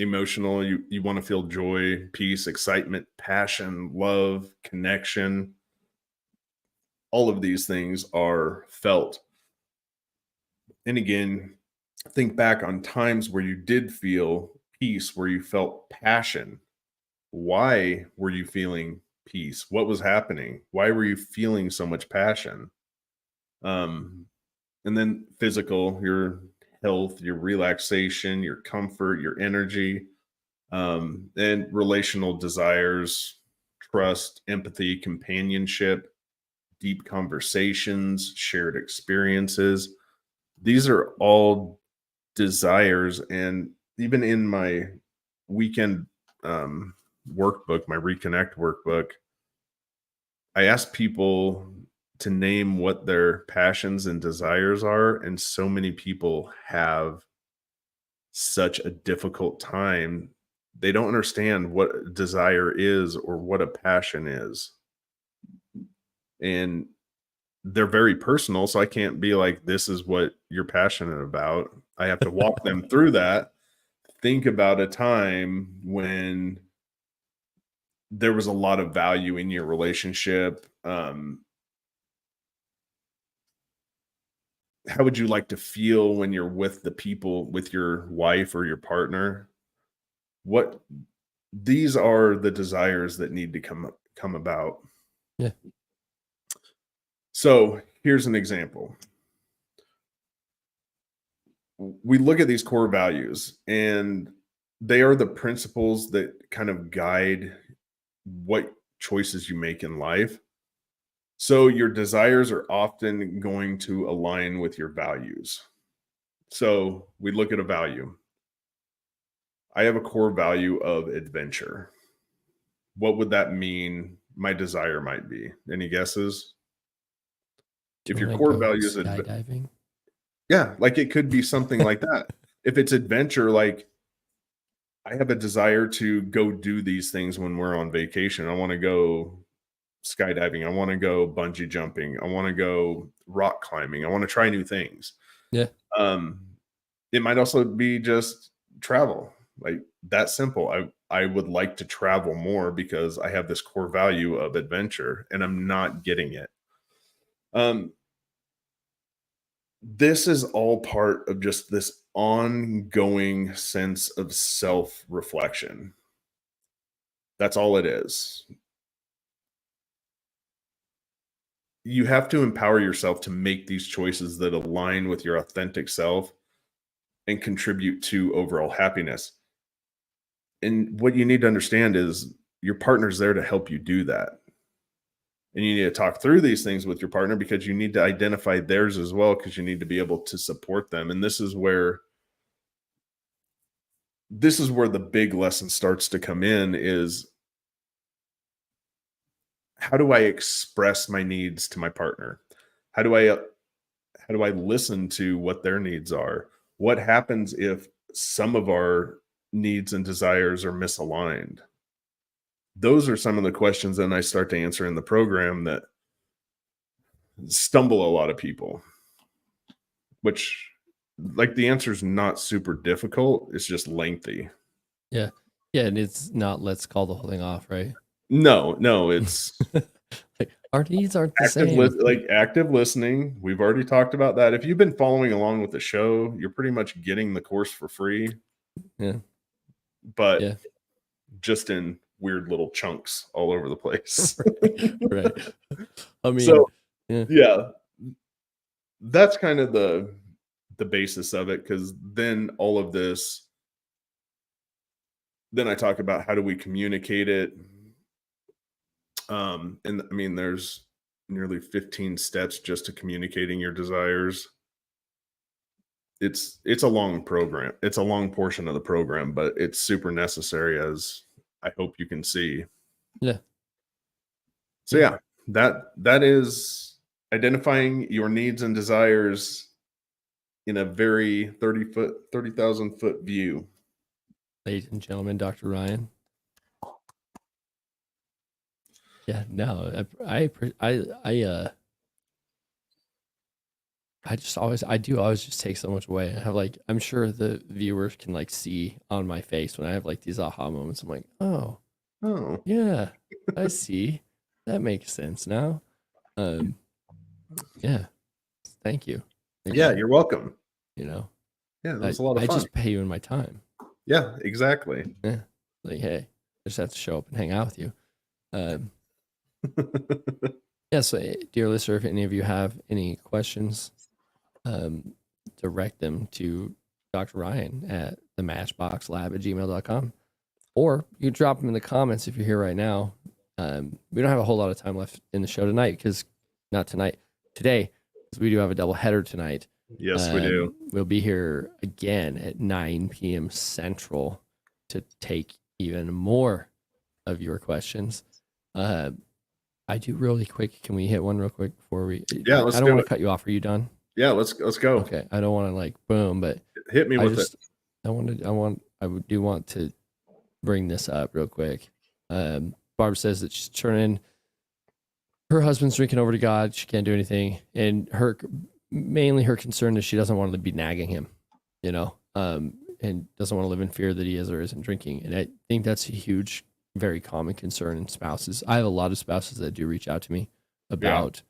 Emotional, you want to feel joy, peace, excitement, passion, love, connection. All of these things are felt. And again, think back on times where you did feel peace, where you felt passion. Why were you feeling peace? What was happening? Why were you feeling so much passion? Um, and then physical, your health, your relaxation, your comfort, your energy, and relational desires, trust, empathy, companionship, deep conversations, shared experiences. These are all desires. And even in my weekend workbook, my Reconnect workbook, I asked people to name what their passions and desires are. And so many people have such a difficult time. They don't understand what desire is or what a passion is. And they're very personal. So I can't be like, this is what you're passionate about. I have to walk them through that. Think about a time when there was a lot of value in your relationship. How would you like to feel when you're with the people, with your wife or your partner? What These are the desires that need to come about. Yeah. So here's an example. We look at these core values, and they are the principles that kind of guide what choices you make in life. So your desires are often going to align with your values. So we look at a value. I have a core value of adventure. What would that mean my desire might be? Any guesses? Do If you your want to core go value is skydiving? yeah, like it could be something like that. If it's adventure, like I have a desire to go do these things when we're on vacation. I want to go skydiving. I want to go bungee jumping. I want to go rock climbing. I want to try new things. Yeah. Um, it might also be just travel, like that simple. I would like to travel more because I have this core value of adventure and I'm not getting it. Um, this is all part of just this ongoing sense of self reflection. That's all it is. You have to empower yourself to make these choices that align with your authentic self and contribute to overall happiness. And what you need to understand is your partner's there to help you do that. And you need to talk through these things with your partner because you need to identify theirs as well, because you need to be able to support them. And this is where the big lesson starts to come in is, how do I express my needs to my partner? How do I listen to what their needs are? What happens if some of our needs and desires are misaligned? Those are some of the questions that I start to answer in the program that stumble a lot of people, which, like, the answer is not super difficult. It's just lengthy. Yeah. Yeah. And it's not, let's call the whole thing off, right? No, it's Like, our needs aren't the same. active listening. We've already talked about that. If you've been following along with the show, you're pretty much getting the course for free, Yeah. but Yeah. just in weird little chunks all over the place. Right. I mean, So yeah. yeah, that's kind of the basis of it, because then all of this Then I talk about how do we communicate it. And I mean, there's nearly 15 steps just to communicating your desires. It's a long program. It's a long portion of the program, but it's super necessary, as I hope you can see. Yeah. So Yeah. yeah, that is identifying your needs and desires in a very 30,000 foot view. Ladies and gentlemen, Dr. Ryan. Yeah, no, I just always, I do always just take so much away. I have like, I'm sure the viewers can like see on my face when I have like these aha moments. I'm like, oh, Oh, yeah, I see. That makes sense now. Um, yeah, thank you. yeah, Again, you're welcome. you know, Yeah, that was a lot of I fun. just pay you in my time. Yeah, exactly. Yeah, like, hey, I just have to show up and hang out with you. Um, yeah, so dear listener, if any of you have any questions, um, direct them to Dr. Ryan at the matchboxlab@gmail.com. Or you drop them in the comments if you're here right now. We don't have a whole lot of time left in the show tonight because not tonight, today, because we do have a double header tonight. Yes, we do. We'll be here again at 9 p.m. Central to take even more of your questions. I do really quick. Can we hit one real quick before we? Yeah, let's I don't do want it. to cut you off. Are you done? Yeah, let's go. Okay. I don't want to like boom, but Hit me I with just I do want to bring this up real quick. Barb says that she's turning her husband's drinking over to God. She can't do anything, and mainly her concern is she doesn't want to be nagging him, and doesn't want to live in fear that he is or isn't drinking. And I think that's a huge, very common concern in spouses. I have a lot of spouses that do reach out to me about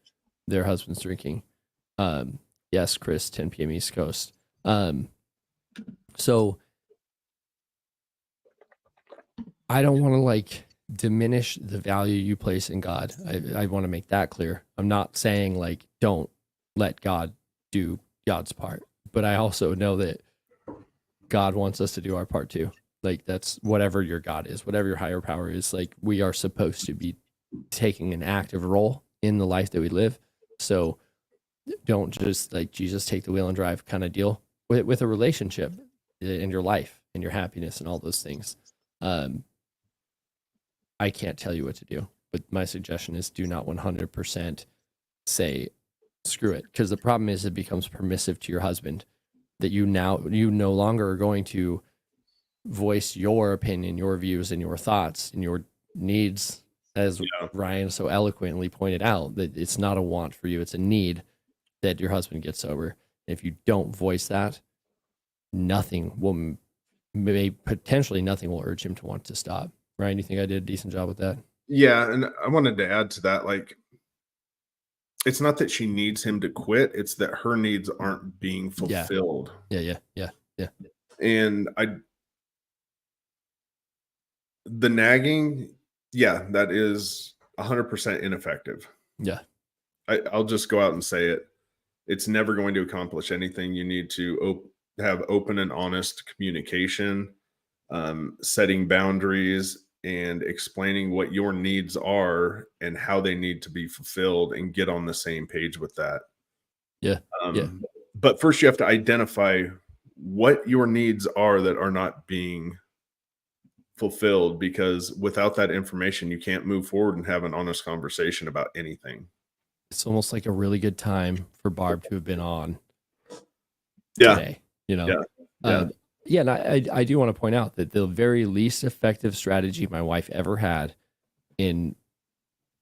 their husband's drinking. Yes, Chris, 10 p.m. East Coast. So I don't want to like diminish the value you place in God. I want to make that clear. I'm not saying like don't let God do God's part, but I also know that God wants us to do our part too. Like that's whatever your God is, whatever your higher power is, like we are supposed to be taking an active role in the life that we live. So don't just like Jesus take the wheel and drive kind of deal with a relationship in your life and your happiness and all those things. I can't tell you what to do, but my suggestion is do not 100% say screw it, because the problem is it becomes permissive to your husband that you no longer are going to voice your opinion, your views, and your thoughts and your needs, as Ryan so eloquently pointed out, that it's not a want for you, it's a need that your husband gets sober. If you don't voice that, nothing will potentially nothing will urge him to want to stop. Ryan, you think I did a decent job with that? Yeah, and I wanted to add to that, like, it's not that she needs him to quit, it's that her needs aren't being fulfilled. Yeah. And the nagging, yeah, that is 100% ineffective. Yeah. I'll just go out and say it. It's never going to accomplish anything. You need to have open and honest communication, setting boundaries, and explaining what your needs are and how they need to be fulfilled, and get on the same page with that. Yeah. But first, you have to identify what your needs are that are not being fulfilled, because without that information, you can't move forward and have an honest conversation about anything. It's almost like a really good time for Barb to have been on Yeah. today, Yeah. And I do want to point out that the very least effective strategy my wife ever had in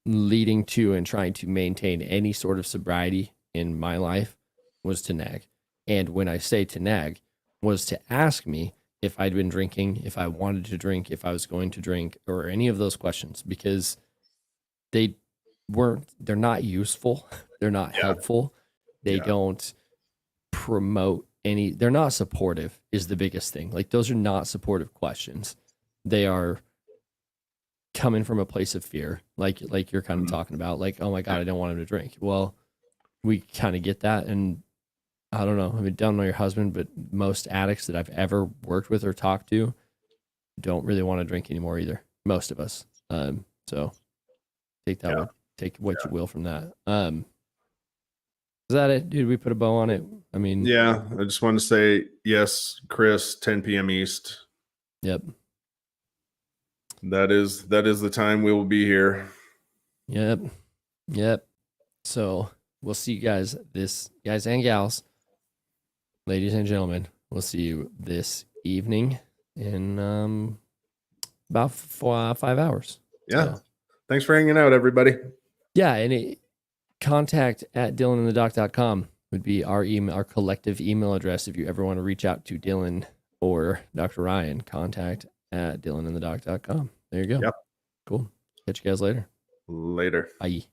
leading to and trying to maintain any sort of sobriety in my life was to nag. And when I say to nag, was to ask me if I'd been drinking, if I wanted to drink, if I was going to drink, or any of those questions, because they're not useful. They're not helpful. They don't promote they're not supportive is the biggest thing. Like those are not supportive questions. They are coming from a place of fear. Like you're kind of talking about, like, oh my God, I don't want him to drink. Well, we kind of get that. And I don't know. I mean, don't know your husband, but most addicts that I've ever worked with or talked to, don't really want to drink anymore either. Most of us. So take that take what you will from that. Is that it, dude? We put a bow on it. I mean, yeah, I just want to say yes, Chris, 10 p.m. East. Yep. That is the time we will be here. Yep. So we'll see you guys guys and gals, ladies and gentlemen. We'll see you this evening in about 5 hours. Yeah. So, thanks for hanging out, everybody. yeah, and contact at DillonandTheDoc.com would be our collective email address. If you ever want to reach out to Dillon or Dr. Ryan, contact at DillonandTheDoc.com. There you go. Yep. Cool. Catch you guys later. Later. Bye.